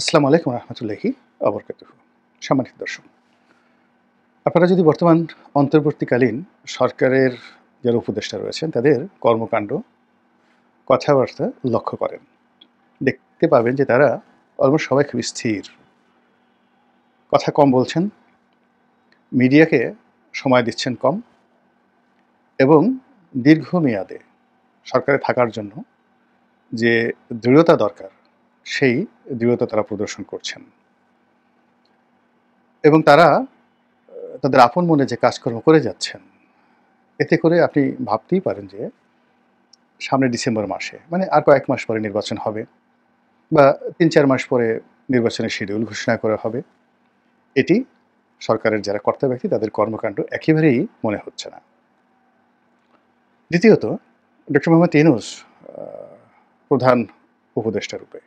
আসসালামু আলাইকুম রহমতুল্লাহি আবরকাতুহু। সম্মানিত দর্শক, আপনারা যদি বর্তমান অন্তর্বর্তীকালীন সরকারের যারা উপদেষ্টা রয়েছেন তাদের কর্মকাণ্ড, কথাবার্তা লক্ষ্য করেন, দেখতে পাবেন যে তারা অলমোস্ট সবাই খুবই স্থির, কথা কম বলছেন, মিডিয়াকে সময় দিচ্ছেন কম এবং দীর্ঘমেয়াদে সরকারে থাকার জন্য যে দৃঢ়তা দরকার সেই দৃঢ়তা তারা প্রদর্শন করছেন এবং তারা তাদের আপন মনে যে কাজকর্ম করে যাচ্ছেন, এতে করে আপনি ভাবতেই পারেন যে সামনে ডিসেম্বর মাসে মানে আর কয়েক মাস পরে নির্বাচন হবে বা ৩-৪ মাস পরে নির্বাচনের শিডিউল ঘোষণা করা হবে। এটি সরকারের যারা কর্তা ব্যক্তি তাদের কর্মকাণ্ড একেবারেই মনে হচ্ছে না। দ্বিতীয়ত, ডক্টর মোহাম্মদ ইউনূস প্রধান উপদেষ্টা রূপে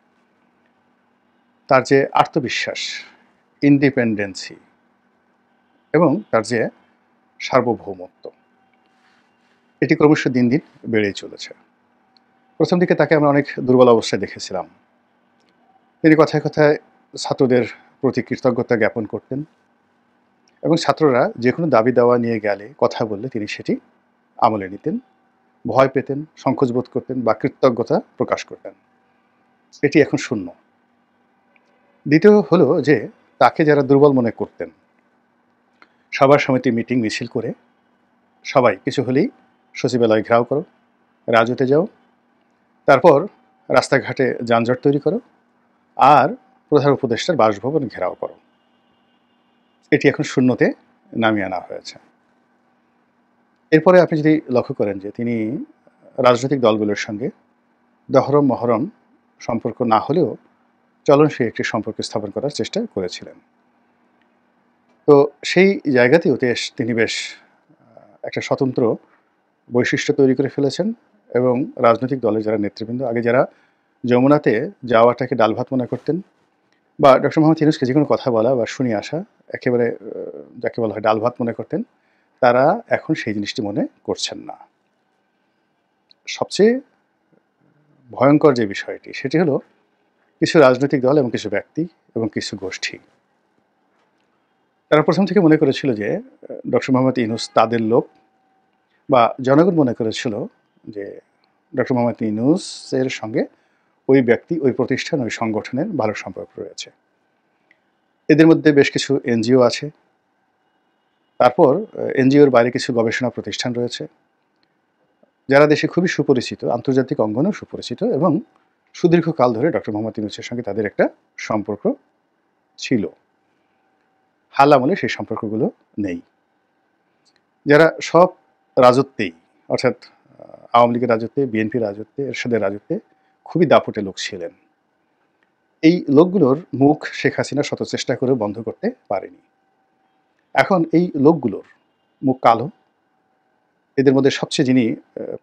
তার যে আত্মবিশ্বাস, ইন্ডিপেন্ডেন্সি এবং তার যে সার্বভৌমত্ব, এটি ক্রমশ দিন দিন বেড়েই চলেছে। প্রথম দিকে তাকে আমরা অনেক দুর্বল অবস্থায় দেখেছিলাম। তিনি কথায় কথায় ছাত্রদের প্রতি কৃতজ্ঞতা জ্ঞাপন করতেন এবং ছাত্ররা যে কোনো দাবি দাওয়া নিয়ে গেলে, কথা বললে তিনি সেটি আমলে নিতেন, ভয় পেতেন, সংকোচ বোধ করতেন বা কৃতজ্ঞতা প্রকাশ করতেন। এটি এখন শূন্য। দ্বিতীয় হলো যে তাকে যারা দুর্বল মনে করতেন, সভা সমিতি মিটিং মিছিল করে সবাই কিছু হলেই সচিবালয় ঘেরাও করো, রাজুতে যাও, তারপর রাস্তাঘাটে যানজট তৈরি করো আর প্রধান উপদেষ্টার বাসভবন ঘেরাও করো। এটি এখন শূন্যতে নামিয়ে আনা হয়েছে। এরপরে আপনি যদি লক্ষ্য করেন যে তিনি রাজনৈতিক দলগুলোর সঙ্গে দহরম মহরম সম্পর্ক না হলেও চলনসই একটি সম্পর্ক স্থাপন করার চেষ্টা করেছিলেন। তো সেই জায়গাতেও তিনি বেশ একটা স্বতন্ত্র বৈশিষ্ট্য তৈরি করে ফেলেছেন এবং রাজনৈতিক দলের যারা নেতৃবৃন্দ, আগে যারা যমুনাতে যাওয়াটাকে ডাল ভাত মনে করতেন বা ডক্টর মোহাম্মদ ইউনূসকে যে কোনো কথা বলা বা শুনিয়ে আসা একেবারে যাকে বলা হয় ডাল ভাত মনে করতেন, তারা এখন সেই জিনিসটি মনে করছেন না। সবচেয়ে ভয়ঙ্কর যে বিষয়টি সেটি হলো কিছু রাজনৈতিক দল এবং কিছু ব্যক্তি এবং কিছু গোষ্ঠী, তারা প্রথম থেকে মনে করেছিল যে ডক্টর মোহাম্মদ ইউনূস তাদের লোক, বা জনগণ মনে করেছিল যে ডক্টর মোহাম্মদ ইউনূসের সঙ্গে ওই ব্যক্তি, ওই প্রতিষ্ঠান, ওই সংগঠনের ভালো সম্পর্ক রয়েছে। এদের মধ্যে বেশ কিছু এনজিও আছে, তারপর এনজিওর বাইরে কিছু গবেষণা প্রতিষ্ঠান রয়েছে যারা দেশে খুবই সুপরিচিত, আন্তর্জাতিক অঙ্গনেও সুপরিচিত এবং সুদীর্ঘকাল ধরে ডক্টর মোহাম্মদ ইউনূসের সঙ্গে তাদের একটা সম্পর্ক ছিল। হাল আমলে সেই সম্পর্কগুলো নেই। যারা সব রাজত্বেই, অর্থাৎ আওয়ামী লীগের রাজত্বে, বিএনপির রাজত্বে, এরশাদের রাজত্বে খুবই দাপটে লোক ছিলেন, এই লোকগুলোর মুখ শেখ হাসিনা শত চেষ্টা করে বন্ধ করতে পারেনি। এখন এই লোকগুলোর মুখ কালো। এদের মধ্যে সবচেয়ে যিনি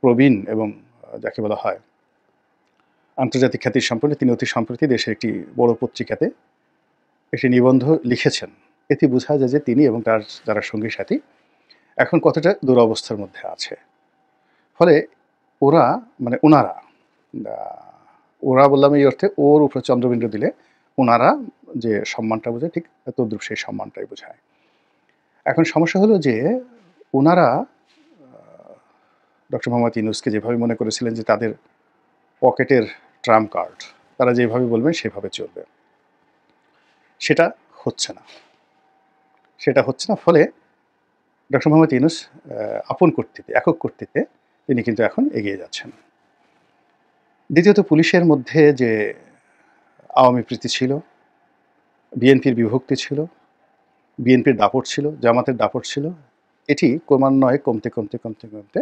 প্রবীণ এবং যাকে বলা হয় আন্তর্জাতিক খ্যাতির সম্পন্ন, তিনি অতি সম্প্রতি দেশের একটি বড় পত্রিকাতে একটি নিবন্ধ লিখেছেন। এতে বোঝা যায় যে তিনি এবং তার যারা সঙ্গী সাথী এখন কতটা দুরবস্থার মধ্যে আছে। ফলে ওরা মানে ওনারা, ওরা বললাম এই অর্থে ওর উপরে চন্দ্রবিন্দু দিলে ওনারা যে সম্মানটা বোঝায়, ঠিক তদ্রুপ সেই সম্মানটাই বোঝায়। এখন সমস্যা হলো যে ওনারা ডক্টর মোহাম্মদ ইউনূসকে যেভাবে মনে করেছিলেন যে তাদের পকেটের ট্রাম্প কার্ড, তারা যেভাবে বলবেন সেভাবে চলবে, সেটা হচ্ছে না। ফলে ডক্টর মোহাম্মদ ইউনূস আপন কর্তৃত্বে, একক কর্তৃত্বে তিনি কিন্তু এখন এগিয়ে যাচ্ছেন। দ্বিতীয়ত, পুলিশের মধ্যে যে আওয়ামী প্রীতি ছিল, বিএনপির বিভক্তি ছিল, বিএনপির দাপট ছিল, জামাতের দাপট ছিল, এটি ক্রমান্বয়ে কমতে কমতে কমতে কমতে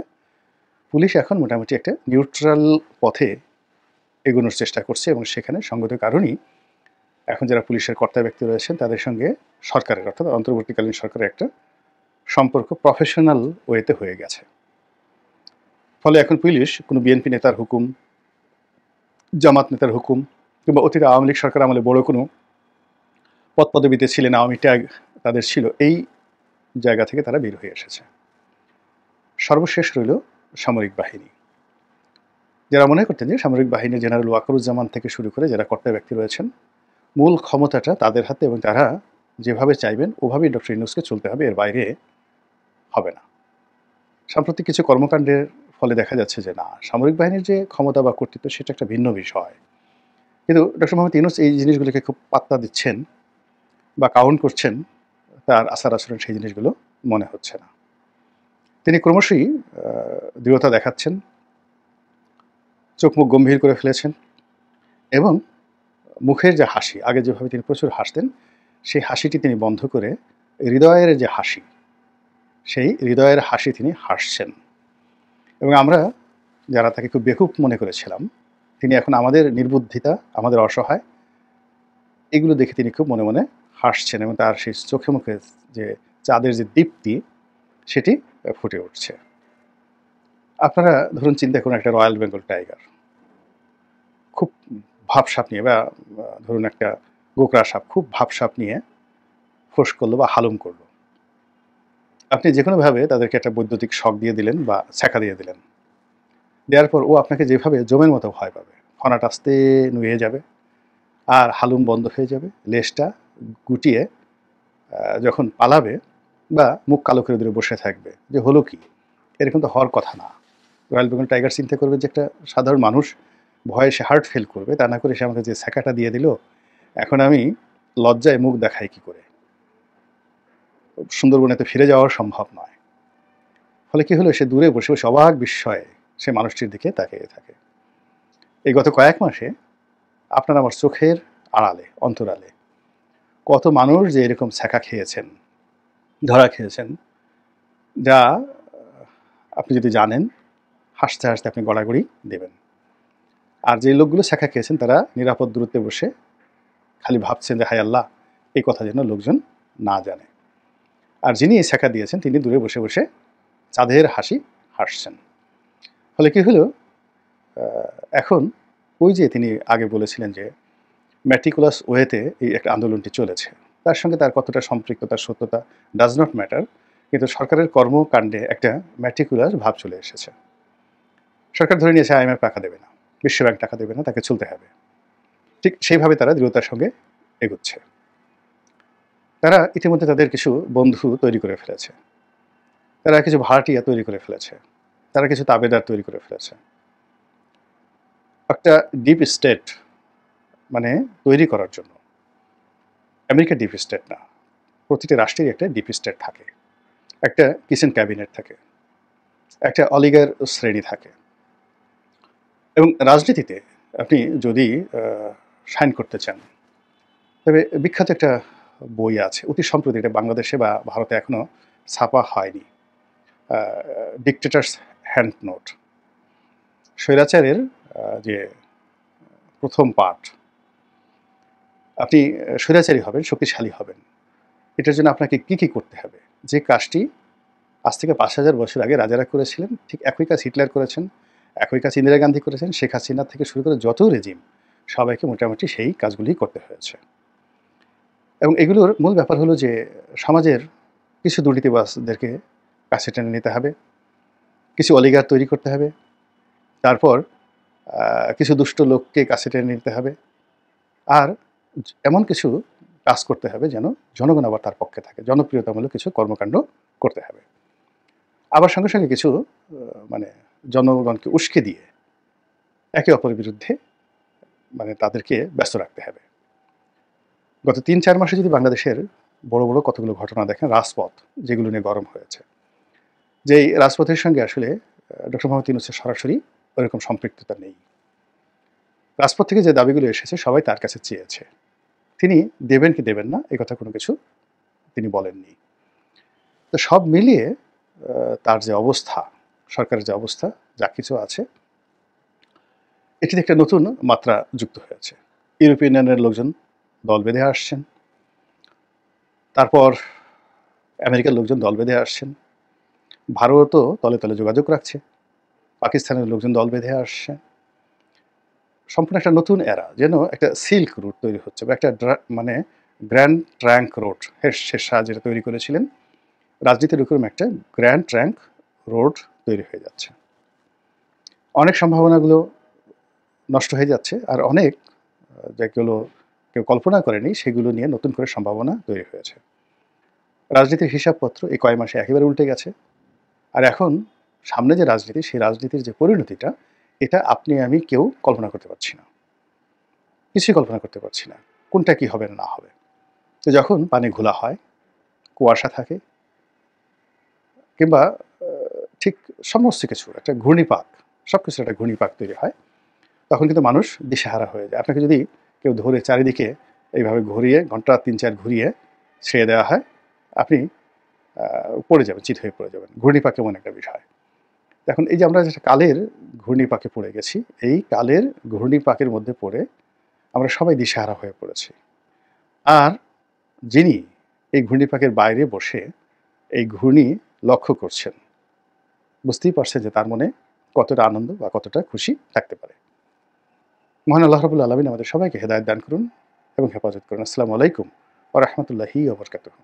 পুলিশ এখন মোটামুটি একটা নিউট্রাল পথে এগোনোর চেষ্টা করছে এবং সেখানে সঙ্গত কারণেই এখন যারা পুলিশের কর্তা ব্যক্তি রয়েছেন তাদের সঙ্গে সরকারের, অর্থাৎ অন্তর্বর্তীকালীন সরকারের একটা সম্পর্ক প্রফেশনাল ওয়েতে হয়ে গেছে। ফলে এখন পুলিশ কোনো বিএনপি নেতার হুকুম, জামাত নেতার হুকুম কিংবা অতীতে আওয়ামী লীগ সরকার আমলে বড় কোনো পদ পদবিতে ছিলেন, আওয়ামী ট্যাগ তাদের ছিল, এই জায়গা থেকে তারা বের হয়ে এসেছে। সর্বশেষ রইল সামরিক বাহিনী। যারা মনে করতেন যে সামরিক বাহিনীর জেনারেল ওয়াকারুজ্জামান থেকে শুরু করে যারা কর্তা ব্যক্তি রয়েছেন, মূল ক্ষমতাটা তাদের হাতে এবং তারা যেভাবে চাইবেন ওভাবেই ডক্টর ইউনূসকে চলতে হবে, এর বাইরে হবে না। সাম্প্রতিক কিছু কর্মকাণ্ডের ফলে দেখা যাচ্ছে যে না, সামরিক বাহিনীর যে ক্ষমতা বা কর্তৃত্ব সেটা একটা ভিন্ন বিষয়। কিন্তু ডক্টর মোহাম্মদ ইউনূস এই জিনিসগুলোকে খুব পাত্তা দিচ্ছেন বা কাউন্ট করছেন, তার আচার আচরণ সেই জিনিসগুলো মনে হচ্ছে না। তিনি ক্রমশই দৃঢ়তা দেখাচ্ছেন, চোখ মুখ গম্ভীর করে ফেলেছেন এবং মুখের যে হাসি, আগে যেভাবে তিনি প্রচুর হাসতেন, সেই হাসিটি তিনি বন্ধ করে হৃদয়ের যে হাসি, সেই হৃদয়ের হাসি তিনি হাসছেন। এবং আমরা যারা তাকে খুব বেকুব মনে করেছিলাম, তিনি এখন আমাদের নির্বুদ্ধিতা, আমাদের অসহায়, এগুলো দেখে তিনি খুব মনে মনে হাসছেন এবং তার সেই চোখে মুখে যে চাঁদের যে দীপ্তি, সেটি ফুটে উঠছে। আপনারা ধরুন চিন্তা করুন একটা রয়্যাল বেঙ্গল টাইগার খুব ভাবসাপ নিয়ে, বা ধরুন একটা গোকরা সাপ খুব ভাবসাপ নিয়ে ফোঁস করলো বা হালুম করলো। আপনি যে কোনোভাবে তাদেরকে একটা বৈদ্যুতিক শক দিয়ে দিলেন বা ছ্যাঁকা দিয়ে দিলেন, দেওয়ার পর ও আপনাকে যেভাবে জমের মতো ভয় পাবে, ফনাটা আস্তে নুয়ে যাবে আর হালুম বন্ধ হয়ে যাবে, লেজটা গুটিয়ে যখন পালাবে বা মুখ কালো করে দিয়ে বসে থাকবে যে হলো কি, এরকম তো হওয়ার কথা না। রয়্যাল বেঙ্গল টাইগার চিন্তা করবে যে একটা সাধারণ মানুষ ভয়ে সে হার্ট ফেল করবে, তা না করে সে আমাকে যে ছ্যাঁকাটা দিয়ে দিল, এখন আমি লজ্জায় মুখ দেখাই কি করে, সুন্দরবনে তো ফিরে যাওয়া সম্ভব নয়। ফলে কি হলো, সে দূরে বসে বসে অবাক বিস্ময়ে সে মানুষটির দিকে তাকিয়ে থাকে। এই গত কয়েক মাসে আপনার আমার চোখের আড়ালে, অন্তরালে কত মানুষ যে এরকম ছ্যাঁকা খেয়েছেন, ধরা খেয়েছেন, যা আপনি যদি জানেন, হাসতে হাসতে আপনি গড়াগড়ি দেবেন। আর যে লোকগুলো ছ্যাঁকা খেয়েছেন তারা নিরাপদ দূরত্বে বসে খালি ভাবছেন যে হায় আল্লাহ, এই কথা যেন লোকজন না জানে। আর যিনি এই ছ্যাঁকা দিয়েছেন তিনি দূরে বসে বসে চাঁদের হাসি হাসছেন। ফলে কি হলো, এখন ওই যে তিনি আগে বলেছিলেন যে ম্যাটিকুলাস ওয়েতে এই একটা আন্দোলনটি চলেছে, তার সঙ্গে তার কতটা সম্পৃক্ততা, সত্যতা ডাজ নট ম্যাটার, কিন্তু সরকারের কর্মকাণ্ডে একটা ম্যাটিকুলাস ভাব চলে এসেছে। সরকার ধরে নিয়েছে IMF টাকা দেবে না, বিশ্বব্যাংক টাকা দেবে না, তাকে চলতে হবে। ঠিক সেইভাবে তারা দৃঢ়তার সঙ্গে এগুচ্ছে। তারা ইতিমধ্যে তাদের কিছু বন্ধু তৈরি করে ফেলেছে, তারা কিছু ভাড়াটিয়া তৈরি করে ফেলেছে, তারা কিছু তাবেদার তৈরি করে ফেলেছে। একটা ডিপ স্টেট মানে তৈরি করার জন্য, আমেরিকা ডিপ স্টেট না, প্রতিটি রাষ্ট্রেরই একটা ডিপ স্টেট থাকে, একটা কিচেন ক্যাবিনেট থাকে, একটা অলিগার শ্রেণী থাকে। এবং রাজনীতিতে আপনি যদি শাইন করতে চান, তবে বিখ্যাত একটা বই আছে, অতি সম্প্রতি, এটা বাংলাদেশে বা ভারতে এখনও ছাপা হয়নি, ডিকটেটার্স হ্যান্ড নোট। স্বৈরাচারের যে প্রথম পাঠ, আপনি স্বৈরাচারী হবেন, শক্তিশালী হবেন, এটার জন্য আপনাকে কি কি করতে হবে, যে কাজটি আজ থেকে 5000 বছর আগে রাজারা করেছিলেন, ঠিক একই কাজ হিটলার করেছেন, একই কাজ ইন্দিরা গান্ধী করেছেন, শেখ হাসিনা থেকে শুরু করে যত রেজিম, সবাইকে মোটামুটি সেই কাজগুলি করতে হয়েছে। এবং এগুলোর মূল ব্যাপার হলো যে সমাজের কিছু দুর্নীতিবাজদেরকে কাছে টেনে নিতে হবে, কিছু অলিগার তৈরি করতে হবে, তারপর কিছু দুষ্ট লোককে কাছে টেনে নিতে হবে, আর এমন কিছু কাজ করতে হবে যেন জনগণ আবার তার পক্ষে থাকে, জনপ্রিয়তামূলক কিছু কর্মকাণ্ড করতে হবে। আবার সঙ্গে সঙ্গে কিছু মানে জনগণকে উস্কে দিয়ে একে অপরের বিরুদ্ধে মানে তাদেরকে ব্যস্ত রাখতে হবে। গত 3-4 মাসে যদি বাংলাদেশের বড় বড় কতগুলো ঘটনা দেখেন, রাজপথ যেগুলো নিয়ে গরম হয়েছে, যেই রাজপথের সঙ্গে আসলে ডক্টর মোহাম্মদ ইউনূসের সরাসরি ওরকম সম্পৃক্ততা নেই। রাজপথ থেকে যে দাবিগুলো এসেছে সবাই তার কাছে চেয়েছে, তিনি দেবেন কি দেবেন না এই কথা কোনো কিছু তিনি বলেননি। তো সব মিলিয়ে তার যে অবস্থা, সরকারের যে অবস্থা, যা কিছু আছে, এটিতে একটা নতুন মাত্রা যুক্ত হয়েছে। ইউরোপিয়ান ইউনিয়নের লোকজন দল বেঁধে আসছেন, তারপর আমেরিকার লোকজন দল বেঁধে আসছেন, ভারতও তলে তলে যোগাযোগ রাখছে, পাকিস্তানের লোকজন দল বেঁধে আসছে। সম্পূর্ণ একটা নতুন এরা, যেন একটা সিল্ক রুট তৈরি হচ্ছে, বা একটা মানে গ্র্যান্ড ট্র্যাঙ্ক রোড শেষ শাহ যেটা তৈরি করেছিলেন, রাজনীতির উপর একটা গ্র্যান্ড ট্র্যাঙ্ক রোড তৈরি হয়ে যাচ্ছে। অনেক সম্ভাবনাগুলো নষ্ট হয়ে যাচ্ছে, আর অনেক যেগুলোকে কেউ কল্পনা করেনি সেগুলো নিয়ে নতুন করে সম্ভাবনা তৈরি হয়েছে। রাজনীতির হিসাবপত্র এই কয় মাসে একেবারে উল্টে গেছে। আর এখন সামনে যে রাজনীতি, সেই রাজনীতির যে পরিণতিটা, এটা আপনি আমি কেউ কল্পনা করতে পারছি না। কিছুই কল্পনা করতে পারছি না। কোনটা কি হবে না হবে। তো যখন পানি ঘোলা হয়, কুয়াশা থাকে কিংবা ঠিক সমস্ত কিছু একটা ঘূর্ণিপাক, সবকিছুর একটা ঘূর্ণিপাক তৈরি হয়, তখন কিন্তু মানুষ দিশেহারা হয়ে যায়। আপনাকে যদি কেউ ধরে চারিদিকে এইভাবে ঘুরিয়ে ঘন্টা ৩-৪ ঘুরিয়ে ছেড়ে দেওয়া হয়, আপনি পড়ে যাবেন, চিত হয়ে পড়ে যাবেন। ঘূর্ণিপাক এমন একটা বিষয়। এখন এই যে আমরা যেটা কালের ঘূর্ণিপাকে পড়ে গেছি, এই কালের ঘূর্ণিপাকের মধ্যে পড়ে আমরা সবাই দিশেহারা হয়ে পড়েছি। আর যিনি এই ঘূর্ণিপাকের বাইরে বসে এই ঘূর্ণি লক্ষ্য করছেন, বুঝতেই পারছেন যে তার মনে কতটা আনন্দ বা কতটা খুশি থাকতে পারে। মহান আল্লাহ রাব্বুল আলামিন আমাদের সবাইকে হেদায়েত দান করুন এবং হেফাজত করুন। আসসালামু আলাইকুম ওয়া রাহমাতুল্লাহি ওয়া বারাকাতুহু।